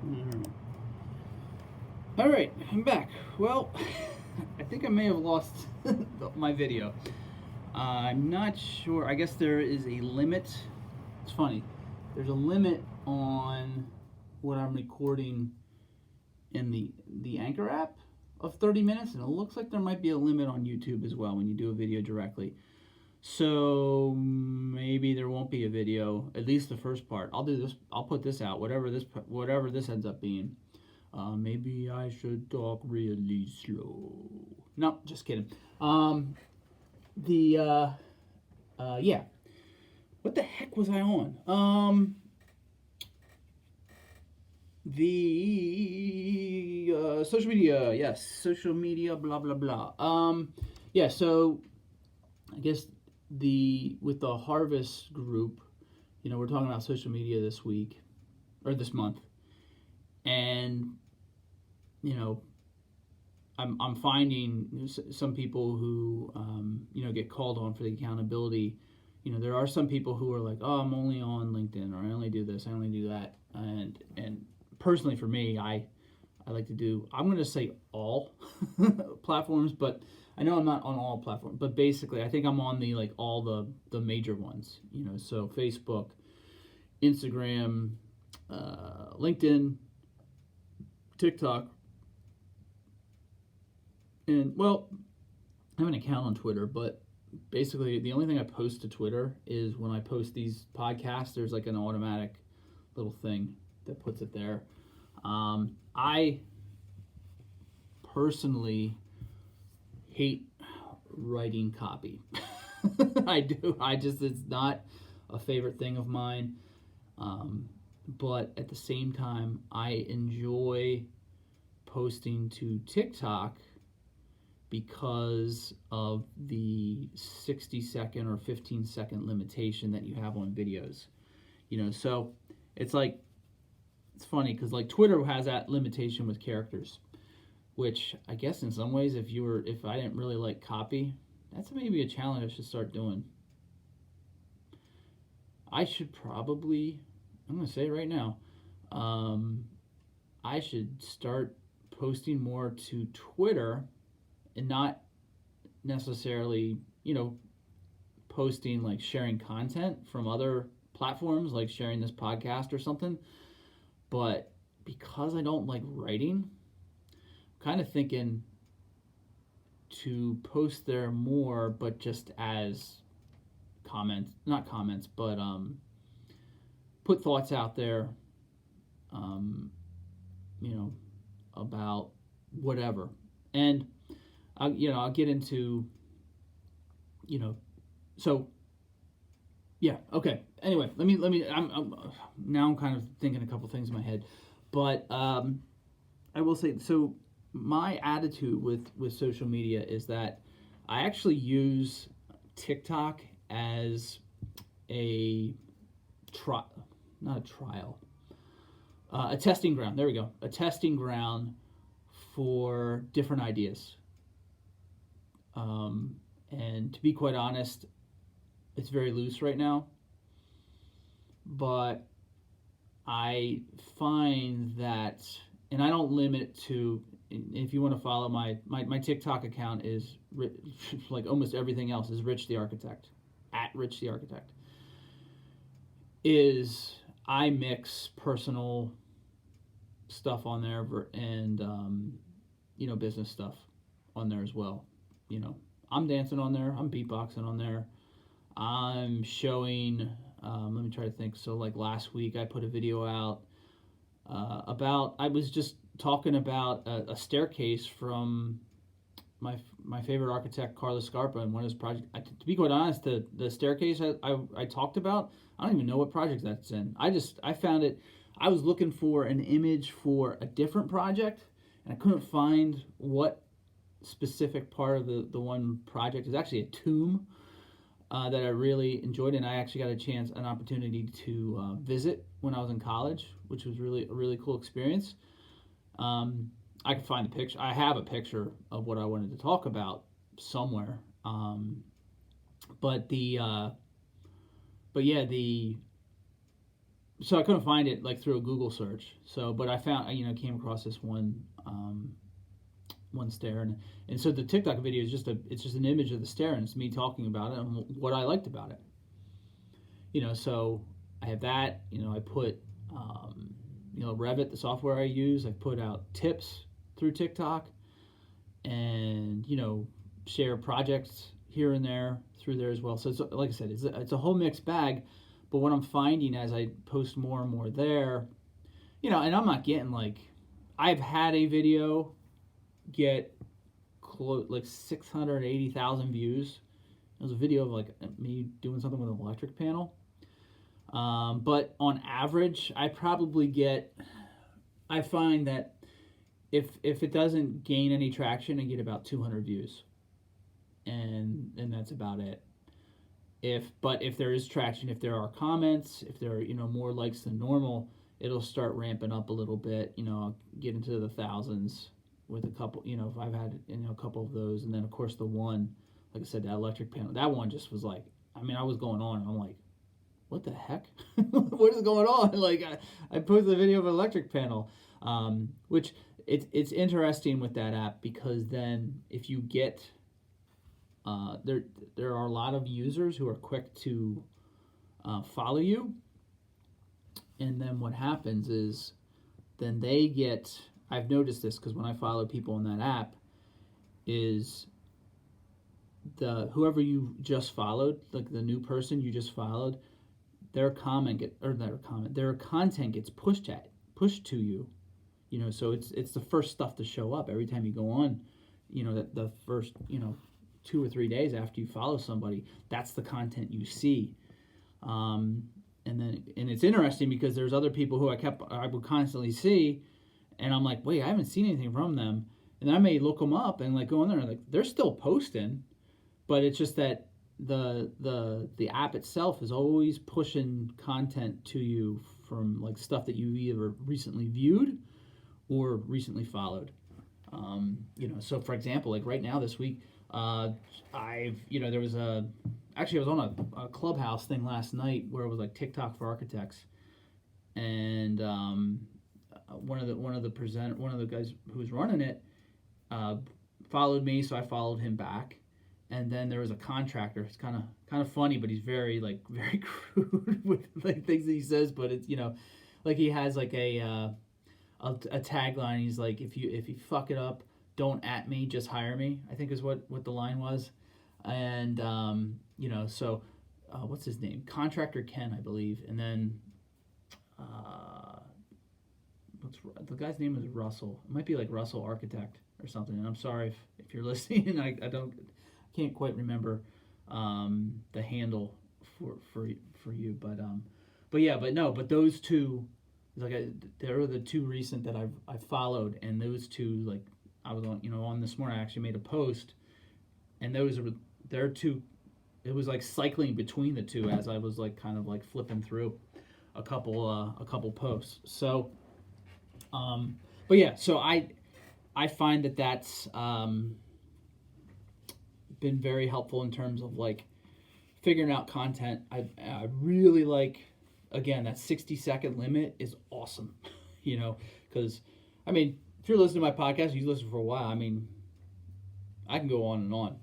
Alright. All right, I'm back. Well, I think I may have lost my video. I'm not sure. I guess there is a limit. It's funny. There's a limit on what I'm recording in the Anchor app of 30 minutes, and it looks like there might be a limit on YouTube as well when you do a video directly. So maybe there won't be a video, at least the first part. I'll do this. I'll put this out, whatever this ends up being. Maybe I should talk really slow. No, just kidding. The Yeah. What the heck was I on? The social media. Yes, social media. Blah blah blah. Yeah. So I guess with the Harvest group, we're talking about social media this week or this month, and I'm finding some people who get called on for the accountability. There are some people who are like, oh, I'm only on LinkedIn, or I only do this, I only do that, and personally for me, I like to do, I'm going to say all platforms, but I know I'm not on all platforms, but basically I think I'm on all the major ones. So Facebook, Instagram, LinkedIn, TikTok. And well, I have an account on Twitter, but basically the only thing I post to Twitter is when I post these podcasts. There's like an automatic little thing that puts it there. I personally hate writing copy. I do. It's not a favorite thing of mine. But at the same time, I enjoy posting to TikTok because of the 60-second or 15-second limitation that you have on videos. So it's funny because Twitter has that limitation with characters, which I guess in some ways, if I didn't really like copy, that's maybe a challenge I should start doing. I should probably, I'm going to say it right now, I should start posting more to Twitter and not necessarily, posting sharing content from other platforms, like sharing this podcast or something. But because I don't like writing, I'm kind of thinking to post there more, but just as not comments, but put thoughts out there, about whatever. And I'll get into, so yeah, okay. Anyway, let me. I'm kind of thinking a couple things in my head, but I will say, so my attitude with social media is that I actually use TikTok as a not a trial, a testing ground. There we go, a testing ground for different ideas. And to be quite honest, it's very loose right now. But I find that, and I don't limit to, if you want to follow my TikTok account is like almost everything else is Rich the Architect, at Rich the Architect. Is I mix personal stuff on there and business stuff on there as well. I'm dancing on there, I'm beatboxing on there, I'm showing, let me try to think. So last week I put a video out I was just talking about a staircase from my favorite architect, Carlos Scarpa, and one of his projects. To be quite honest, the staircase I talked about, I don't even know what project that's in. I found it. I was looking for an image for a different project, and I couldn't find what specific part of the one project. Is actually a tomb that I really enjoyed, and I actually got an opportunity to visit when I was in college, which was really a really cool experience. I could find the picture. I have a picture of what I wanted to talk about somewhere. But yeah, so I couldn't find it like through a Google search. So, but I found, came across this one stare, and so the TikTok video is it's just an image of the stare, and it's me talking about it and what I liked about it. So I have that. I put, Revit, the software I use. I put out tips through TikTok, and share projects here and there through there as well. So it's, like I said, it's a whole mixed bag. But what I'm finding as I post more and more there, and I'm not getting I've had a video get like 680,000 views. It was a video of me doing something with an electric panel. But on average, I find that if it doesn't gain any traction, I get about 200 views, and that's about it. But if there is traction, if there are comments, if there are more likes than normal, it'll start ramping up a little bit. I'll get into the thousands with a couple. If I've had a couple of those, and then of course the one, like I said, that electric panel, that one just was I was going on, and I'm like, what the heck? What is going on? I posted a video of an electric panel, which it's interesting with that app, because then if you get there are a lot of users who are quick to follow you, and then what happens is then they get, I've noticed this because when I follow people in that app, is whoever you just followed, like the new person you just followed, their content gets pushed to you, so it's the first stuff to show up every time you go on, the first 2 or 3 days after you follow somebody, that's the content you see. And it's interesting because there's other people who I would constantly see, and I'm like, wait, I haven't seen anything from them, and I may look them up and go in there and they're still posting, but it's just that the app itself is always pushing content to you from stuff that you either recently viewed or recently followed. So for example, right now this week, I was on a Clubhouse thing last night where it was TikTok for architects, and one of the guys who was running it followed me, so I followed him back, and then there was a contractor. It's kind of funny, but he's very very crude with things that he says, but it's he has a tagline. He's if you fuck it up, don't at me, just hire me, I think is what the line was. And so what's his name, Contractor Ken, I believe, and then the guy's name is Russell. It might be Russell Architect or something, and I'm sorry if you're listening and I can't quite remember the handle for you, but those two, they're the two recent that I followed, and those two, I was on this morning. I actually made a post, and they're two. It was cycling between the two as I was flipping through a couple posts. So, but yeah, so I find that's been very helpful in terms of figuring out content. I really again, that 60-second limit is awesome, because if you're listening to my podcast, you listen for a while, I can go on and on.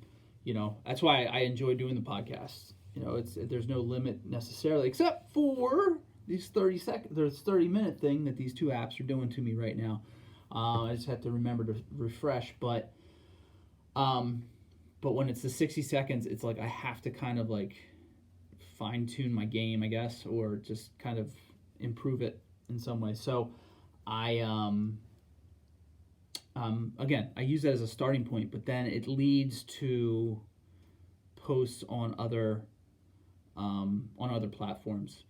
That's why I enjoy doing the podcasts. There's no limit necessarily, except for these 30-minute thing that these two apps are doing to me right now. I just have to remember to refresh, but when it's the 60 seconds, it's I have to kind of fine tune my game, I guess, or just kind of improve it in some way. So again, I use that as a starting point, but then it leads to posts on other platforms,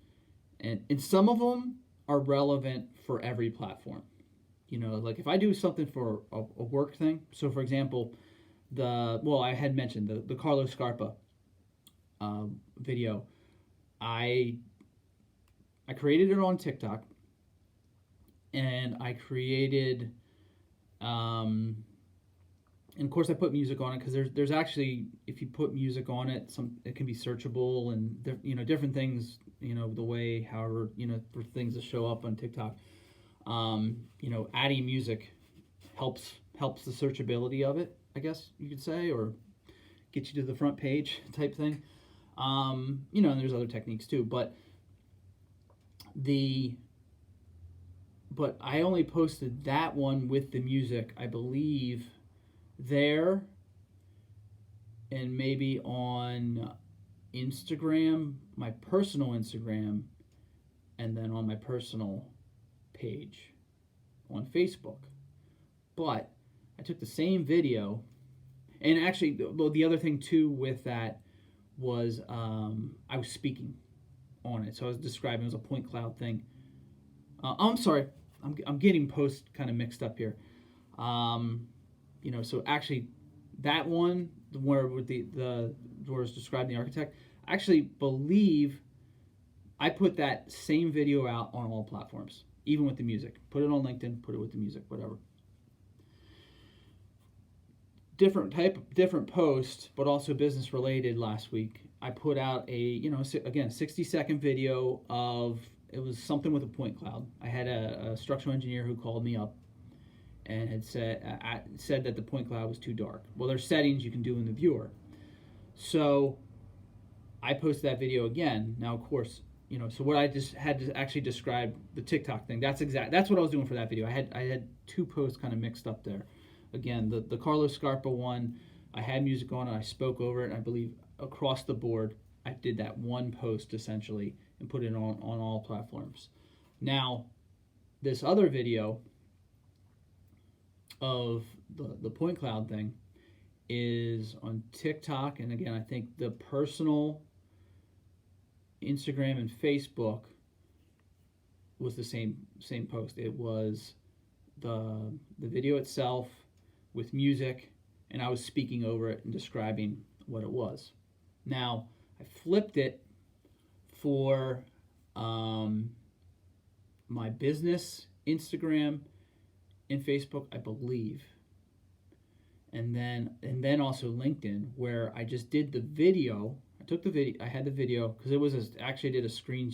and some of them are relevant for every platform. If I do something for a work thing, so for example, I had mentioned the Carlos Scarpa video. I created it on TikTok, and I created And of course, I put music on it because there's actually, if you put music on it, it can be searchable and different things. The way, however, for things to show up on TikTok. Adding music helps the searchability of it, I guess you could say, or get you to the front page type thing. And there's other techniques too, but I only posted that one with the music, I believe, there, and maybe on Instagram, my personal Instagram, and then on my personal page on Facebook. But I took the same video, and actually, well, the other thing too with that was I was speaking on it, so I was describing, it was a point cloud thing. I'm sorry, I'm getting posts kind of mixed up here. So actually, that one where with the where it's describing the architect, I actually believe I put that same video out on all platforms, even with the music. Put it on LinkedIn, put it with the music, whatever. Different post, but also business related. Last week, I put out a 60-second video of, it was something with a point cloud. I had a structural engineer who called me up and had said that the point cloud was too dark. Well, there's settings you can do in the viewer. So I posted that video again. Now, of course, so what I just had to actually describe the TikTok thing. That's what I was doing for that video. I had two posts kind of mixed up there. Again, the Carlos Scarpa one, I had music on and I spoke over it. And I believe across the board, I did that one post essentially and put it on all platforms. Now, this other video of the point cloud thing is on TikTok, and again, I think the personal Instagram and Facebook was the same post. It was the video itself with music, and I was speaking over it and describing what it was. Now, I flipped it for my business Instagram and Facebook, I believe, and then also LinkedIn, where I just did the video. I took the video. I had the video because it was actually did a screen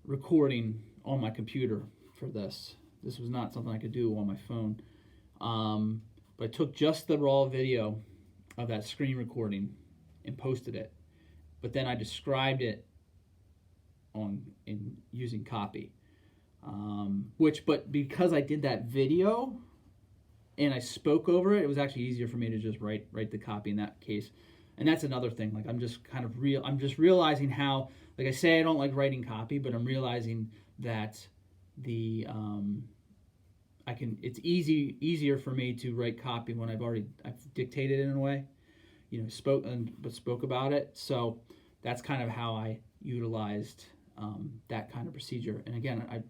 recording on my computer for this. This was not something I could do on my phone, but I took just the raw video of that screen recording and posted it. But then I described it in using copy. But because I did that video and I spoke over it, it was actually easier for me to just write the copy in that case. And that's another thing. Like I'm just realizing how, like I say, I don't like writing copy, but I'm realizing that it's easier for me to write copy when I've dictated it in a way, spoke about it. So that's kind of how I utilized that kind of procedure. And again, I'm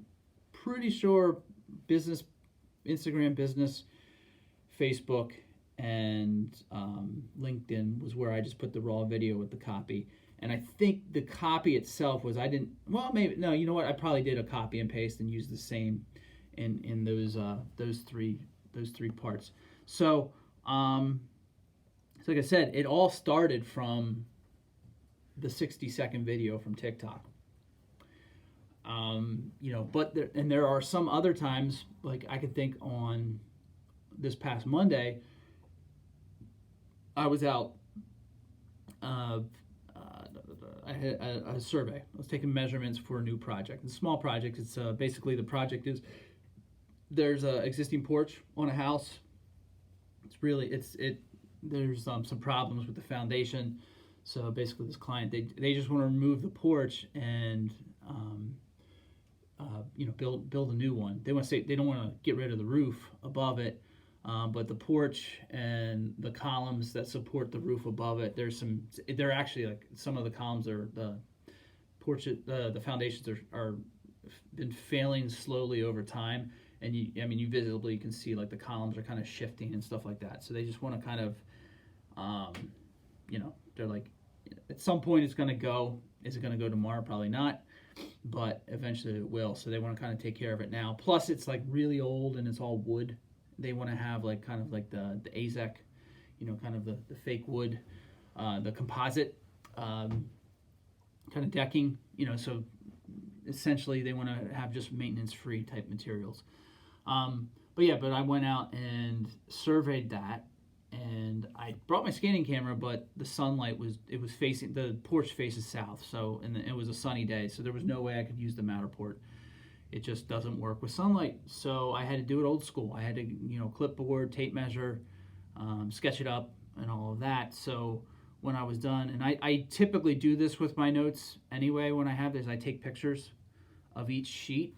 pretty sure business, Instagram business, Facebook, and LinkedIn was where I just put the raw video with the copy. And I think the copy itself was, you know what, I probably did a copy and paste and used the same in those three parts. So like I said, it all started from the 60-second video from TikTok. But there are some other times, like I could think on this past Monday, I was out. I had a survey. I was taking measurements for a new project. It's a small project. It's basically the project is there's an existing porch on a house. There's some problems with the foundation. So basically, this client they just want to remove the porch and build a new one. They don't want to get rid of the roof above it. But the porch and the columns that support the roof above it, they're actually like some of the columns the foundations are been failing slowly over time, and you visibly can see like the columns are kind of shifting and stuff like that. So they just want to kind of, they're like, at some point it's going to go. Is it going to go tomorrow? Probably not, but eventually it will. So they want to kind of take care of it now. Plus it's like really old and it's all wood. they want to have like kind of like the AZEC, kind of the fake wood, the composite kind of decking, so essentially they want to have just maintenance-free type materials. But I went out and surveyed that, and I brought my scanning camera, but the sunlight was facing, the porch faces south, so, and it was a sunny day, so there was no way I could use the Matterport. It just doesn't work with sunlight, so I had to do it old school. I had to, clipboard, tape measure, sketch it up, and all of that. So when I was done, and I typically do this with my notes anyway. When I have this, I take pictures of each sheet,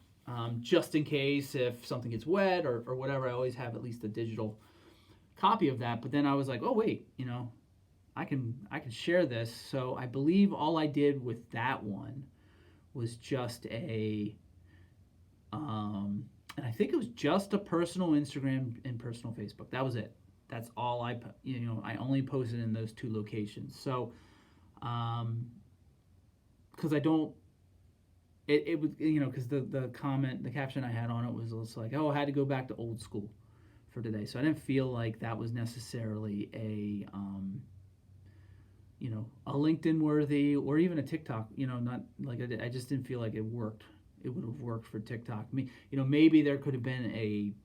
just in case if something gets wet or whatever. I always have at least a digital copy of that. But then I was like, oh wait, I can share this. So I believe all I did with that one was just and I think it was just a personal Instagram and personal Facebook. That was it. That's all I only posted in those two locations. So, because I don't, it was, because the caption I had on it was like, oh, I had to go back to old school for today. So I didn't feel like that was necessarily a LinkedIn worthy or even a TikTok, not like I just didn't feel like it worked. It would have worked for TikTok. Maybe there could have been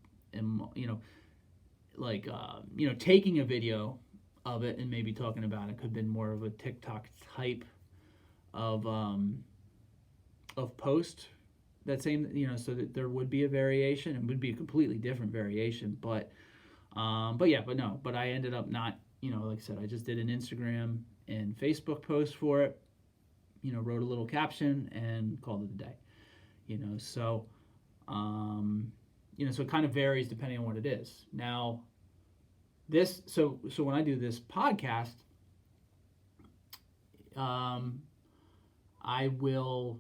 taking a video of it and maybe talking about it could have been more of a TikTok type of post. That same, so that there would be a variation. It would be a completely different variation, but I ended up not, like I said, I just did an Instagram and Facebook post for it. Wrote a little caption and called it a day. So it kind of varies depending on what it is. Now, so when I do this podcast, I will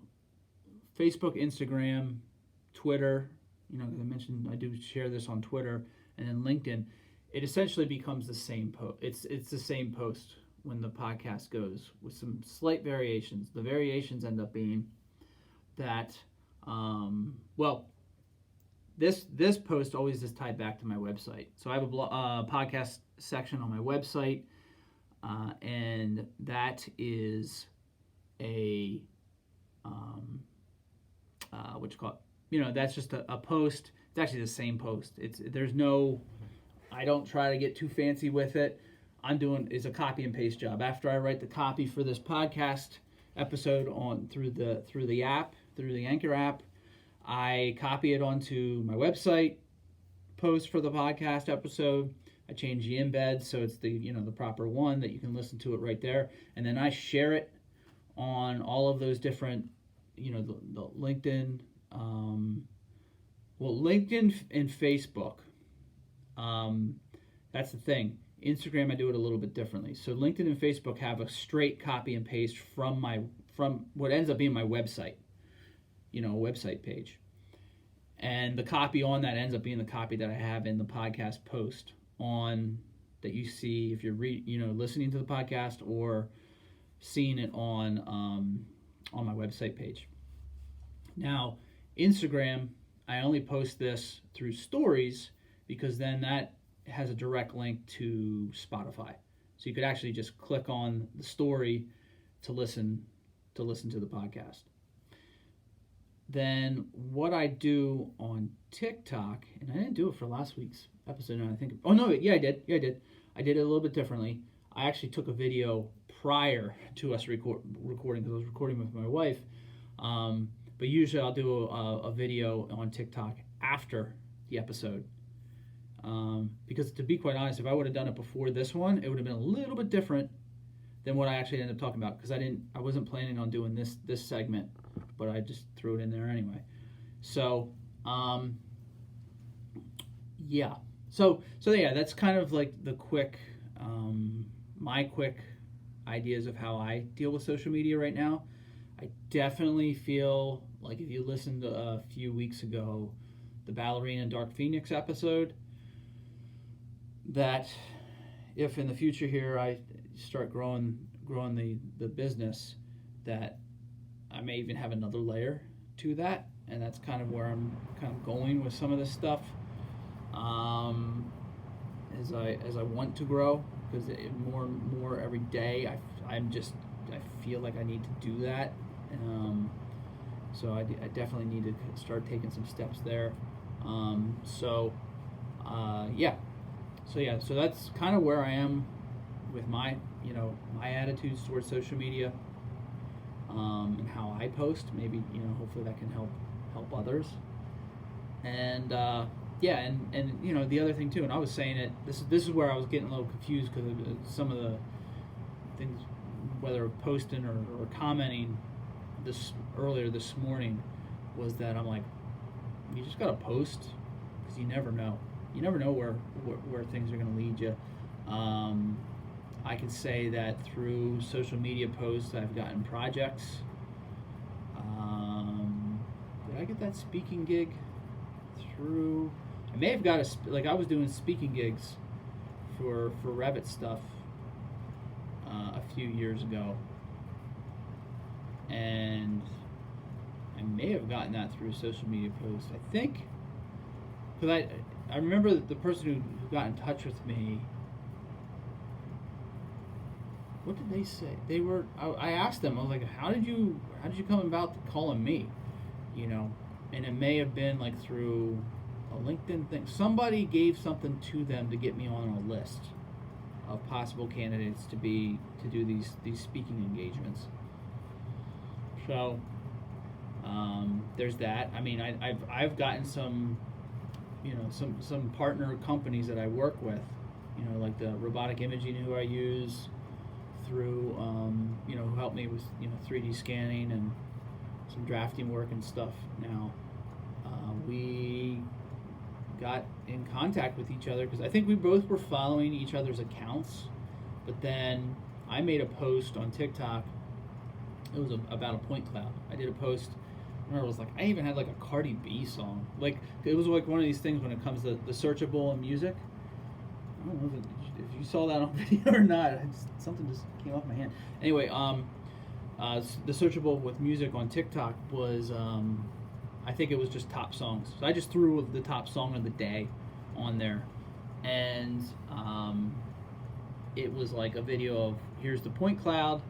Facebook, Instagram, Twitter, as I mentioned, I do share this on Twitter, and then LinkedIn. It essentially becomes the same post. It's the same post when the podcast goes with some slight variations. The variations end up being that, this post always is tied back to my website. So I have a podcast section on my website, and that is a that's just a post. It's actually the same post. I don't try to get too fancy with it. Is a copy and paste job. After I write the copy for this podcast episode through the Anchor app, I copy it onto my website post for the podcast episode. I change the embed so it's the proper one that you can listen to it right there, and then I share it on all of those different the LinkedIn, LinkedIn and Facebook. That's the thing. Instagram, I do it a little bit differently. So LinkedIn and Facebook have a straight copy and paste from what ends up being my website, a website page. And the copy on that ends up being the copy that I have in the podcast post that you see if you're listening to the podcast or seeing it on my website page. Now, Instagram, I only post this through stories because then that has a direct link to Spotify. So you could actually just click on the story to listen to the podcast. Then what I do on TikTok, and I didn't do it for last week's episode, I think. Oh no, yeah, I did. I did it a little bit differently. I actually took a video prior to us recording because I was recording with my wife. But usually I'll do a video on TikTok after the episode. Because to be quite honest, if I would have done it before this one, it would have been a little bit different than what I actually ended up talking about, because I wasn't planning on doing this segment, but I just threw it in there anyway. So yeah. So yeah, that's kind of like the quick my quick ideas of how I deal with social media right now. I definitely feel like if you listened a few weeks ago, the Ballerina Dark Phoenix episode, that if in the future here I start growing the business, that I may even have another layer to that, and that's kind of where I'm kind of going with some of this stuff. as I want to grow, because more and more every day I feel like I need to do that. So I definitely need to start taking some steps there. Yeah. So that's kind of where I am with my attitudes towards social media, and how I post. Maybe hopefully that can help others. And yeah, and the other thing too, and I was saying it. This is where I was getting a little confused because some of the things, whether posting or commenting earlier this morning, was that I'm like, you just gotta post, because you never know. You never know where things are gonna lead you. I can say that through social media posts, I've gotten projects. Did I get that speaking gig through? I may have got I was doing speaking gigs for Revit stuff a few years ago, and I may have gotten that through social media posts. I think, because I remember the person who got in touch with me. What did they say? I asked them. I was like, how did you come about calling me? And it may have been like through a LinkedIn thing. Somebody gave something to them to get me on a list of possible candidates to do these speaking engagements. So there's that. I mean, I've gotten some partner companies that I work with, like the robotic imaging who I use through, who help me with 3D scanning and some drafting work and stuff. Now we got in contact with each other because I think we both were following each other's accounts, but then I made a post on TikTok. It was about a point cloud. I did a post. I remember it was like, I even had like a Cardi B song. Like, it was like one of these things when it comes to the searchable in music. I don't know if you saw that on video or not. Something just came off my hand. Anyway, the searchable with music on TikTok was, I think it was just top songs. So I just threw the top song of the day on there, and it was like a video of, here's the point cloud,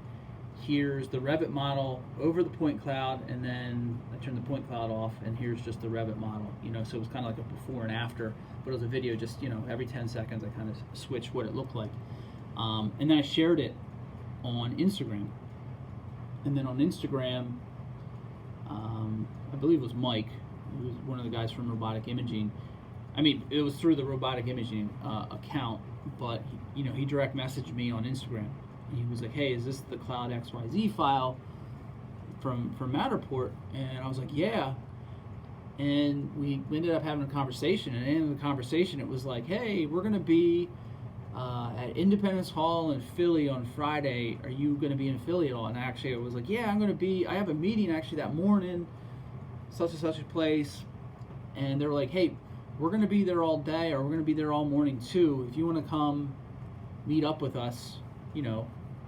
here's the Revit model over the point cloud, and then I turned the point cloud off, and here's just the Revit model. So it was kind of like a before and after, but it was a video just, every 10 seconds I kind of switched what it looked like. And then I shared it on Instagram. And then on Instagram, I believe it was Mike, who was one of the guys from Robotic Imaging. I mean, it was through the Robotic Imaging account, but he direct messaged me on Instagram. He was like, hey, is this the Cloud XYZ file from Matterport? And I was like, yeah. And we ended up having a conversation, and in the conversation it was like, hey, we're going to be at Independence Hall in Philly on Friday. Are you going to be in Philly at all? And actually I was like, yeah, I'm going to be. I have a meeting actually that morning, such and such a place. And they were like, hey, we're going to be there all day, or we're going to be there all morning too. If you want to come meet up with us,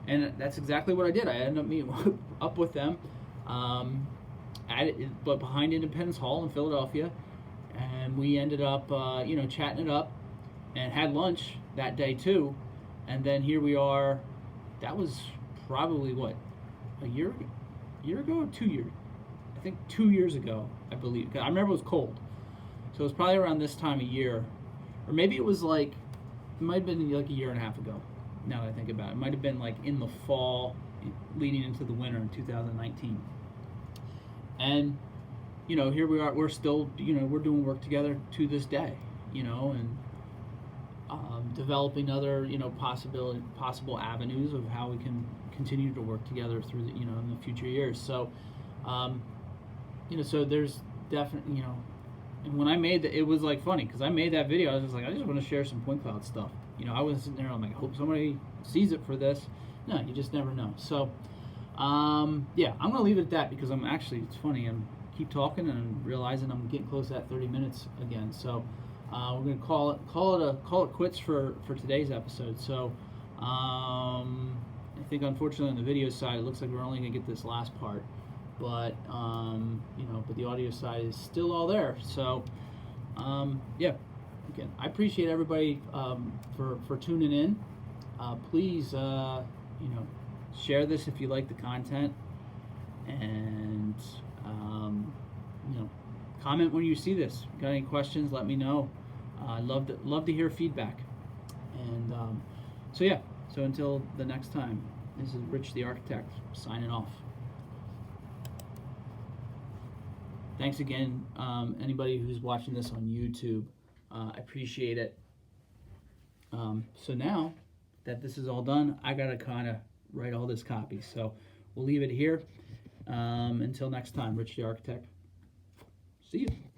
And that's exactly what I did. I ended up meeting up with them, but behind Independence Hall in Philadelphia, and we ended up, chatting it up, and had lunch that day too. And then here we are. That was probably what, a year ago or 2 years? I think 2 years ago, I believe. I remember it was cold, so it was probably around this time of year, or maybe it was like, it might have been like a year and a half ago. Now that I think about it, it might have been like in the fall, leading into the winter in 2019. And here we are. We're still, we're doing work together to this day, and developing other, possible avenues of how we can continue to work together through the, in the future years. So, so there's definitely, and when I made it was like funny because I made that video. I was just like, I just want to share some point cloud stuff. I was sitting there, I'm like, I hope somebody sees it for this. No, you just never know. So, yeah, I'm gonna leave it at that because it's funny. I'm keep talking and I'm realizing I'm getting close to that 30 minutes again. So, we're gonna call it quits for today's episode. So, I think unfortunately on the video side, it looks like we're only gonna get this last part, but but the audio side is still all there. So, yeah. again, I appreciate everybody for tuning in. Please, share this if you like the content, and comment when you see this. Got any questions? Let me know. I'd love to hear feedback. And so yeah. So until the next time, this is Rich the Architect signing off. Thanks again, anybody who's watching this on YouTube. I appreciate it. So now that this is all done, I gotta kind of write all this copy. So we'll leave it here. Until next time, Rich the Architect. See you.